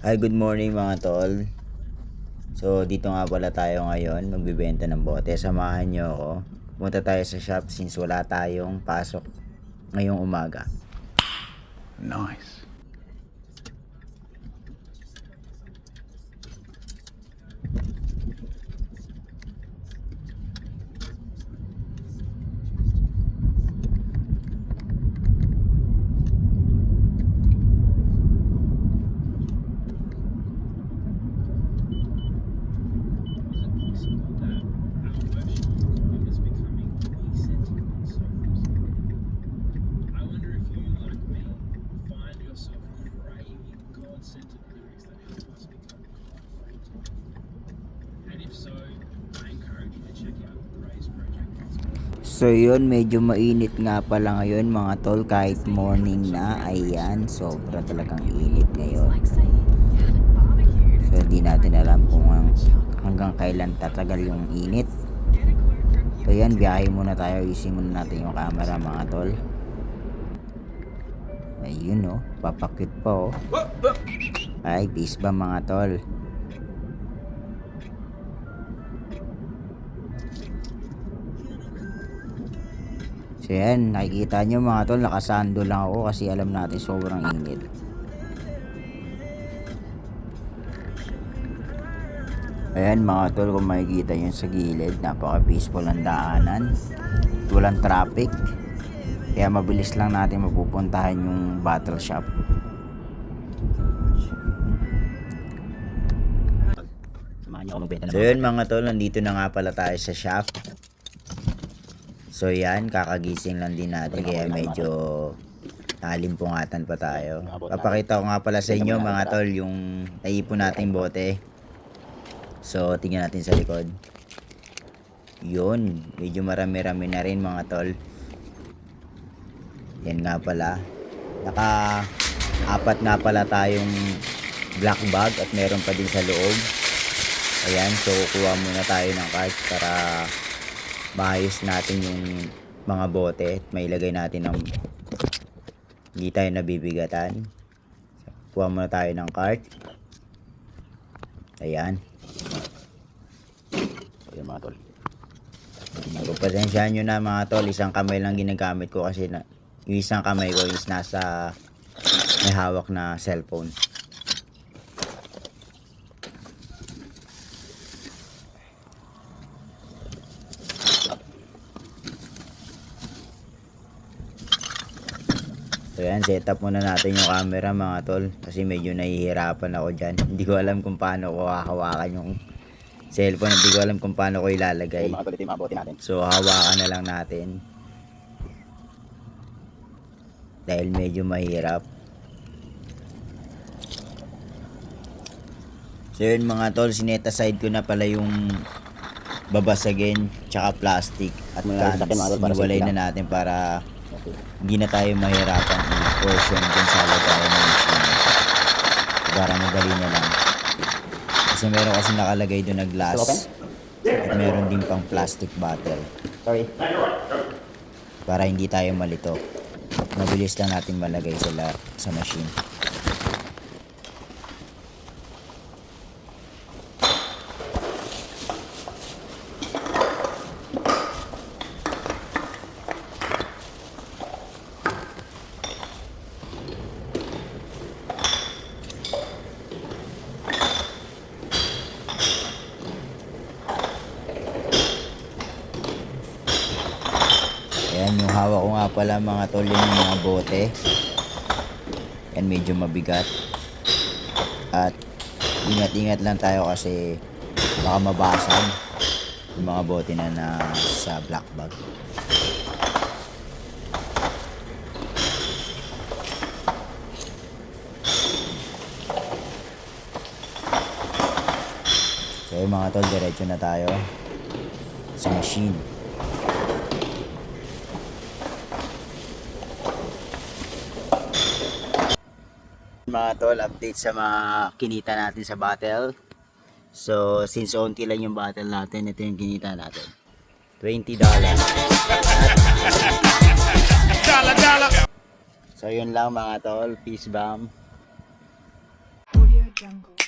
Hi, good morning mga tol. So, dito nga pala tayo ngayon, magbibenta ng bote. Samahan nyo ako. Pumunta tayo sa shop since wala tayong pasok ngayong umaga. Nice. So yun, medyo mainit nga pala ngayon mga tol, kahit morning na. Ayan, sobra talagang init ngayon. So di natin alam kung hanggang kailan tatagal yung init. So yan, biyahe muna tayo, ising muna natin yung camera mga tol. Ayun papakit pa Ay, peace ba mga tol. So yan, nakikita nyo mga tol, nakasando lang ako kasi alam natin sobrang init. Ayan mga tol, kung makikita nyo sa gilid, napaka peaceful ang daanan, walang traffic, kaya mabilis lang natin mapupuntahan yung bottle shop. So yun mga tol, nandito na nga pala tayo sa shop. So yan, kakagising lang din natin kaya medyo nalimpungatan pa tayo. Papakita ko nga pala sa inyo mga tol yung naipon nating bote. So tingnan natin sa likod. Yun, medyo marami-rami na rin mga tol. Yan nga pala. Naka-apat nga pala tayong black bag at meron pa din sa loob. Ayan, so kuha muna tayo ng card para maayos natin yung mga bote at mailagay natin ng hindi tayo nabibigatan. So, kuha muna tayo ng cart. Ayan. Ayan mga tol. Pasensyahan nyo na mga tol, isang kamay lang ginagamit ko kasi yung isang kamay ko is nasa may hawak na cellphone. So yan, set up muna natin yung camera mga tol kasi medyo nahihirapan ako dyan. Hindi ko alam kung paano ko hawakan yung cellphone, hindi ko alam kung paano ko ilalagay. Mga tol, ito yung mga bote natin. So hawakan na lang natin dahil medyo mahirap. So yun mga tol, sinet aside ko na pala yung babasagin tsaka plastic at cans. Niwalay na natin para hindi na tayo mahirapan i-portion dun sa lagayan ng machine para madali na lang kasi meron kasi nakalagay dun na glass at meron din pang plastic bottle. Sorry. Para hindi tayo malito, mabilis lang natin malagay sila sa machine. Ayan, yung hawak ko nga pala mga tol, yung mga bote. Yan, medyo mabigat. At ingat-ingat lang tayo kasi baka mabasag yung mga bote na sa black bag. So yung mga tol, diretso na tayo sa machine. Mga tol, update sa mga kinita natin sa battle. So since onti lang yung battle natin, ito yung kinita natin, $20. So yun lang mga tol, peace bomb. jungle.